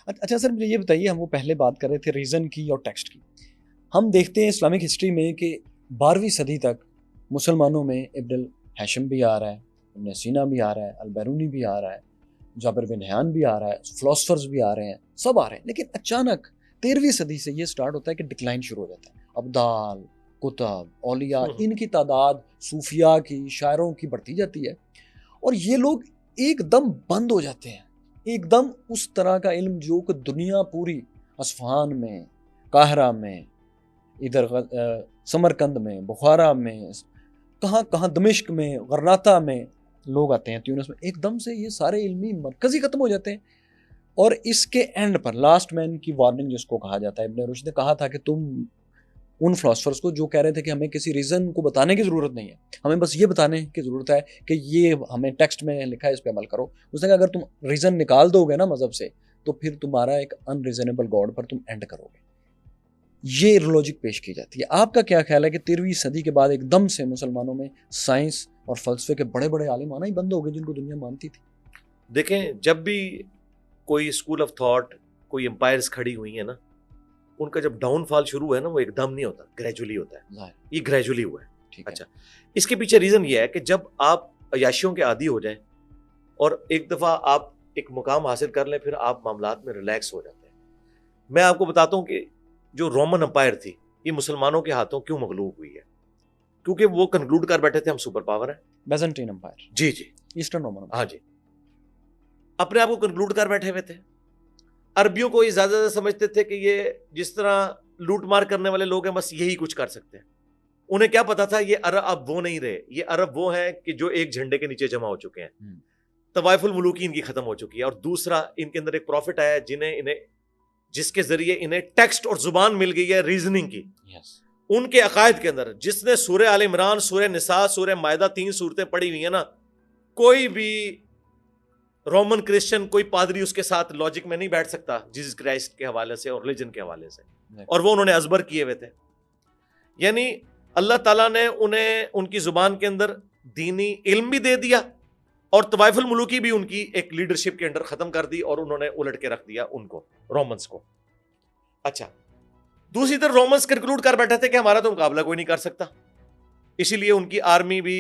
اچھا سر مجھے یہ بتائیے, ہم وہ پہلے بات کر رہے تھے ریزن کی اور ٹیکسٹ کی. ہم دیکھتے ہیں اسلامک ہسٹری میں کہ 12ویں صدی تک مسلمانوں میں ابن الہاشم بھی آ رہا ہے, ابن سینا بھی آ رہا ہے, البیرونی بھی آ رہا ہے, جابر بن حیان بھی آ رہا ہے, فلاسفرز بھی آ رہے ہیں, سب آ رہے ہیں. لیکن اچانک 13ویں صدی سے یہ سٹارٹ ہوتا ہے کہ ڈکلائن شروع ہو جاتا ہے. ابدال, کتب, اولیاء, ان کی تعداد صوفیاء کی, شاعروں کی بڑھتی جاتی ہے, اور یہ لوگ ایک دم بند ہو جاتے ہیں. ایک دم اس طرح کا علم جو کہ دنیا پوری اصفہان میں, قاہرہ میں, ادھر سمرقند میں, بخارا میں, کہاں کہاں, دمشق میں, غرناطہ میں لوگ آتے ہیں تیونس میں, ایک دم سے یہ سارے علمی مرکز ہی ختم ہو جاتے ہیں. اور اس کے اینڈ پر لاسٹ مین کی وارننگ جس کو کہا جاتا ہے, ابن رشد نے کہا تھا کہ تم ان فلاسفرز کو جو کہہ رہے تھے کہ ہمیں کسی ریزن کو بتانے کی ضرورت نہیں ہے, ہمیں بس یہ بتانے کی ضرورت ہے کہ یہ ہمیں ٹیکسٹ میں لکھا ہے, اس پہ عمل کرو. اس نے کہا اگر تم ریزن نکال دو گے نا مذہب سے, تو پھر تمہارا ایک ان ریزنیبل گاڈ پر تم اینڈ کرو گے. یہ لوجک پیش کی جاتی ہے. آپ کا کیا خیال ہے کہ 13ویں صدی کے بعد ایک دم سے مسلمانوں میں سائنس اور فلسفے کے بڑے بڑے عالم آنا ہی بند ہو گئے جن کو دنیا مانتی تھی؟ دیکھیں, جب بھی کوئی اسکول آف تھاٹ, کوئی امپائرز کھڑی ہوئی ہیں نا, ان کا جب ڈاؤن فال شروع ہے نا, وہ ایک دم نہیں ہوتا, گریجولی ہوتا ہے. یہ گریجولی ہوا ہے. اچھا, اس کے پیچھے ریزن یہ ہے کہ جب آپ عیاشیوں کے عادی ہو جائیں اور ایک دفعہ آپ ایک مقام حاصل کر لیں, پھر آپ معاملات میں ریلیکس ہو جاتے ہیں. میں آپ کو بتاتا ہوں کہ جو رومن امپائر تھی, یہ مسلمانوں کے ہاتھوں کیوں مغلوب ہوئی ہے. کیونکہ وہ کنکلوڈ کر بیٹھے تھے ہم سپر پاور ہیں. بیزنٹین امپائر, جی جی, ایسٹرن رومن, ہاں جی, اپنے آپ کو کنکلوڈ کر بیٹھے ہوئے تھے. عربیوں کو یہ زیادہ سمجھتے تھے کہ یہ جس طرح لوٹ مار کرنے والے لوگ ہیں, بس یہی کچھ کر سکتے ہیں. انہیں کیا پتا تھا یہ عرب اب وہ نہیں رہے, یہ عرب وہ ہیں کہ جو ایک جھنڈے کے نیچے جمع ہو چکے ہیں. طوائف الملوکی ان کی ختم ہو چکی ہے, اور دوسرا ان کے اندر ایک پروفٹ آیا جس کے ذریعے انہیں ٹیکسٹ اور زبان مل گئی ہے ریزننگ کی. ان کے عقائد کے اندر جس نے سورہ آل عمران, سورہ نساء, سورہ مائدہ 3 سورتیں پڑھی ہوئی ہیں نا, کوئی بھی رومن کرسچن, کوئی پادری اس کے ساتھ لاجک میں نہیں بیٹھ سکتا جیسس کرائسٹ کے حوالے سے اور ریلیجن کے حوالے سے. اور وہ انہوں نے ازبر کیے ہوئے تھے. یعنی اللہ تعالیٰ نے انہیں ان کی زبان کے اندر دینی علم بھی دے دیا, اور طوائف الملوکی بھی ان کی ایک لیڈرشپ کے اندر ختم کر دی, اور انہوں نے الٹ کے رکھ دیا ان کو, رومنز کو. اچھا, دوسری طرف رومنز کنکلوڈ کر بیٹھے تھے کہ ہمارا تو مقابلہ کوئی نہیں کر سکتا, اسی لیے ان کی آرمی بھی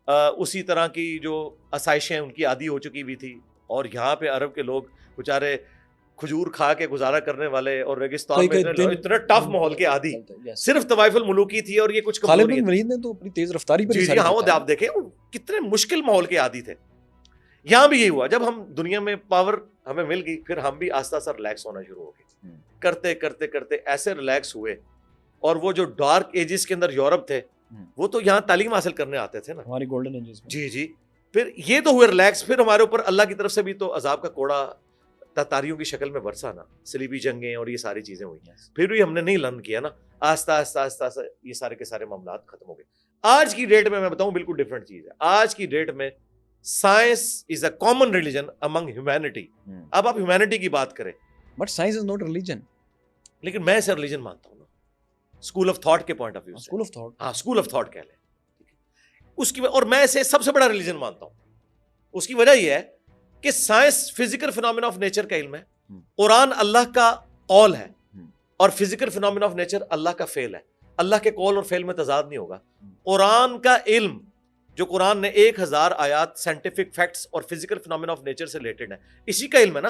اسی طرح کی جو آسائشیں ان کی عادی ہو چکی ہوئی تھی. اور یہاں پہ عرب کے لوگ بیچارے کھجور کھا کے گزارا کرنے والے اور ریگستان میں اتنا ٹف ماحول کے عادی, صرف طوائف الملوکی تھی, اور یہ کچھ خالد بن ولید نے تو اپنی تیز رفتاری پر, جی جی ہاں, وہ آپ دیکھیں کتنے مشکل ماحول کے عادی تھے. یہاں بھی یہی ہوا, جب ہم دنیا میں پاور ہمیں مل گئی, پھر ہم بھی آہستہ آہستہ ریلیکس ہونا شروع ہو گئے. کرتے کرتے کرتے ایسے ریلیکس ہوئے, اور وہ جو ڈارک ایجز کے اندر یورپ تھے, وہ تو یہاں تعلیم حاصل کرنے آتے تھے نا, ہماری گولڈن ایجز. جی جی, پھر یہ تو ہوئے ریلیکس. پھر ہمارے اوپر اللہ کی طرف سے بھی تو عذاب کا کوڑا تاتاریوں کی شکل میں برسا نا, صلیبی جنگیں اور یہ ساری چیزیں ہوئی. پھر بھی ہم نے نہیں لرن کیا نا, آہستہ آہستہ آہستہ آہستہ یہ سارے کے سارے معاملات ختم ہو گئے. آج کی ڈیٹ میں بتاؤں بالکل ڈفرینٹ چیز ہے. آج کی ڈیٹ میں science is a common religion Umang humanity. اب آپ ہیومینٹی کی بات کریں, but science is not religion. لیکن میں اسے ریلیجن مانتا ہوں نا, اسکول آف تھاٹ کے پوائنٹ آف ویو سے. اسکول آف تھاٹ, ہاں, اسکول آف تھاٹ کہہ لیں اس کی, اور میں اسے سب سے بڑا ریلیجن مانتا ہوں. اس کی وجہ یہ ہے کہ science physical phenomena of nature کا علم ہے, قرآن اللہ کا قول ہے, اور فزیکل فینومینا آف نیچر اللہ کا فعل ہے. اللہ کے قول اور فعل میں تضاد نہیں ہوگا. قرآن کا علم جو قرآن نے 1000 آیات سائنٹیفک فیکٹس اور فزیکل فینومینا آف نیچر سے ریلیٹڈ ہے, اسی کا علم ہے نا.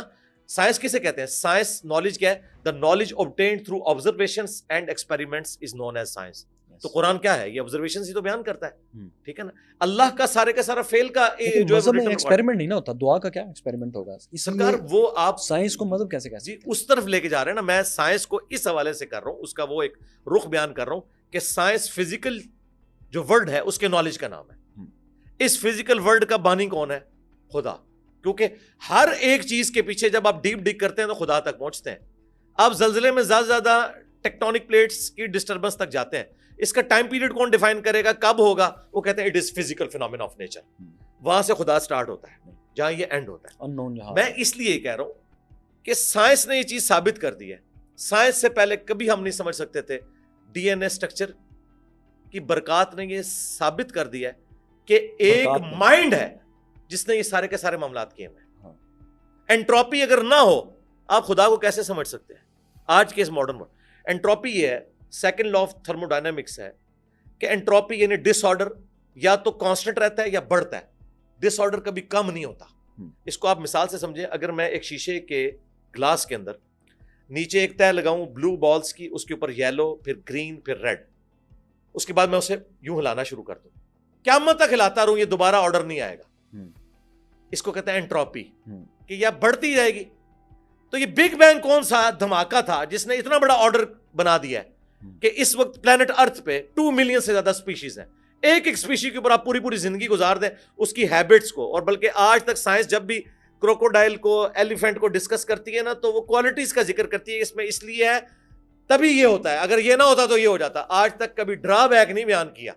سائنس کسے کہتے ہیں؟ سائنس نالج کیا ہے؟ The knowledge obtained through observations and experiments is known as science. تو قرآن کیا ہے؟ یہ observations ہی تو بیان کرتا ہے, ٹھیک ہے نا. اللہ کا سارے کا سارا فعل کا جو ہے ایکسپیریمنٹ نہیں نا ہوتا, دعا کا کیا ایکسپیریمنٹ ہوگا؟ سرکار وہ آپ سائنس کو مذہب کیسے کہتے ہیں؟ جی اس طرف لے کے جا رہے ہیں نا. میں سائنس کو اس حوالے سے کر رہا ہوں, اس کا وہ ایک رخ بیان کر رہا ہوں کہ سائنس فزیکل جو ورلڈ ہے اس کے نالج کا نام ہے. اس فزیکل ورلڈ کا بانی کون ہے؟ خدا. کیونکہ ہر ایک چیز کے پیچھے جب آپ ڈیپ ڈگ کرتے ہیں تو خدا تک پہنچتے ہیں. آپ زلزلے میں زیادہ زیادہ ٹیکٹونک پلیٹس کی ڈسٹربنس تک جاتے ہیں, اس کا ٹائم پیریڈ کون ڈیفائن کرے گا, کب ہوگا؟ وہ کہتے ہیں it is physical phenomena of nature. وہاں سے خدا سٹارٹ ہوتا ہے جہاں یہ اینڈ ہوتا ہے. میں اس لیے کہہ رہا ہوں کہ سائنس نے یہ چیز ثابت کر دی ہے. سائنس سے پہلے کبھی ہم نہیں سمجھ سکتے تھے. ڈی این اے اسٹرکچر کی برکات نے یہ ثابت کر دیا ہے کہ ایک مائنڈ ہے جس نے یہ سارے کے سارے معاملات کیے ہیں. انٹروپی اگر نہ ہو, آپ خدا کو کیسے سمجھ سکتے ہیں آج کے اس ماڈرن ورلڈ؟ انٹروپی یہ ہے، سیکنڈ لا آف تھرموڈائنامکس ہے کہ انٹروپی یعنی ڈس آرڈر یا تو کانسٹنٹ رہتا ہے یا بڑھتا ہے، ڈس آرڈر کبھی کم نہیں ہوتا. اس کو آپ مثال سے سمجھیں، اگر میں ایک شیشے کے گلاس کے اندر نیچے ایک تہ لگاؤں بلو بالز کی، اس کے اوپر یلو، پھر گرین، پھر ریڈ، اس کے بعد میں اسے یوں ہلانا شروع کر دوں، قیامت تک ہلاتا رہوں، یہ دوبارہ آرڈر نہیں آئے گا. اس کو کہتے ہیں انٹروپی، کہ یہ بڑھتی جائے گی. تو یہ بگ بینگ کون سا دھماکہ تھا جس نے اتنا بڑا آرڈر بنا دیا ہے کہ اس وقت پلانٹ ارتھ پہ 2 ملین سے زیادہ سپیشیز ہیں. ایک اسپیشی کے اوپر آپ پوری زندگی گزار دیں اس کی ہیبٹس کو. اور بلکہ آج تک سائنس جب بھی کروکوڈائل کو، ایلیفینٹ کو ڈسکس کرتی ہے نا، تو وہ کوالٹیز کا ذکر کرتی ہے، اس میں اس لیے ہے، تبھی یہ ہوتا ہے، اگر یہ نہ ہوتا تو یہ ہو جاتا. آج تک کبھی ڈرا بیک نہیں بیان کیا.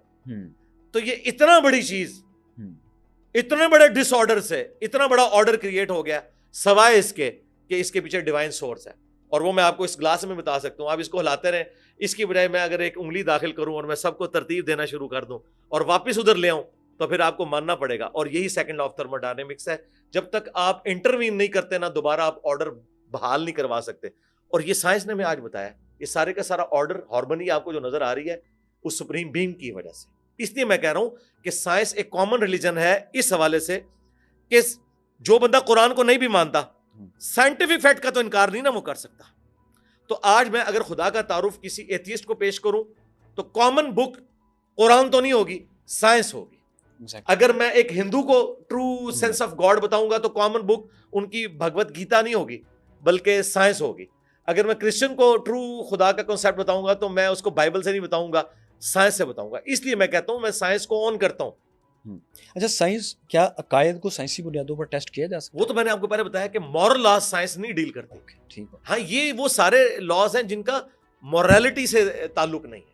تو یہ اتنا بڑی چیز، اتنے بڑے ڈس آرڈر سے اتنا بڑا آرڈر کریٹ ہو گیا، سوائے اس کے کہ اس کے پیچھے ڈیوائن سورس ہے. اور وہ میں آپ کو اس گلاس میں بتا سکتا ہوں. آپ اس کو ہلاتے رہیں، اس کی بجائے میں اگر ایک انگلی داخل کروں اور میں سب کو ترتیب دینا شروع کر دوں اور واپس ادھر لے آؤں، تو پھر آپ کو ماننا پڑے گا. اور یہی سیکنڈ لا آف تھرموڈائنامکس ہے. جب تک آپ انٹروین نہیں کرتے نا، دوبارہ آپ آرڈر بحال نہیں کروا سکتے. اور یہ سائنس نے ہمیں آج بتایا، یہ سارے کا سارا آرڈر، ہارمونی آپ کو جو نظر آ رہی ہے اس سپریم بینگ کی وجہ سے. اس لیے میں کہہ رہا ہوں کہ سائنس ایک کامن ریلیجن ہے اس حوالے سے کہ جو بندہ قرآن کو نہیں بھی مانتا، سائنٹیفک فیکٹ کا تو انکار نہیں نا وہ کر سکتا. تو آج میں اگر خدا کا تعارف کسی ایتھیسٹ کو پیش کروں تو کامن بک قرآن تو نہیں ہوگی، سائنس ہوگی. اگر میں ایک ہندو کو ٹرو سینس آف گاڈ بتاؤں گا تو کامن بک ان کی بھگوت گیتا نہیں ہوگی بلکہ سائنس ہوگی. اگر میں کرسچن کو ٹرو خدا کا کنسیپٹ بتاؤں گا تو میں اس کو بائبل سے نہیں بتاؤں گا، سائنس سے بتاؤں گا. اس لیے میں کہتا ہوں میں سائنس کو آن کرتا ہوں. اچھا، سائنس کیا عقائد کو سائنسی بنیادوں پر ٹیسٹ کیا جا سکتا ہے؟ وہ تو میں نے آپ کو پہلے بتایا کہ مورل لاز سائنس نہیں ڈیل کرتی. ٹھیک ہے. ہاں، یہ وہ سارے لاز ہیں جن کا مورالٹی سے تعلق نہیں ہے.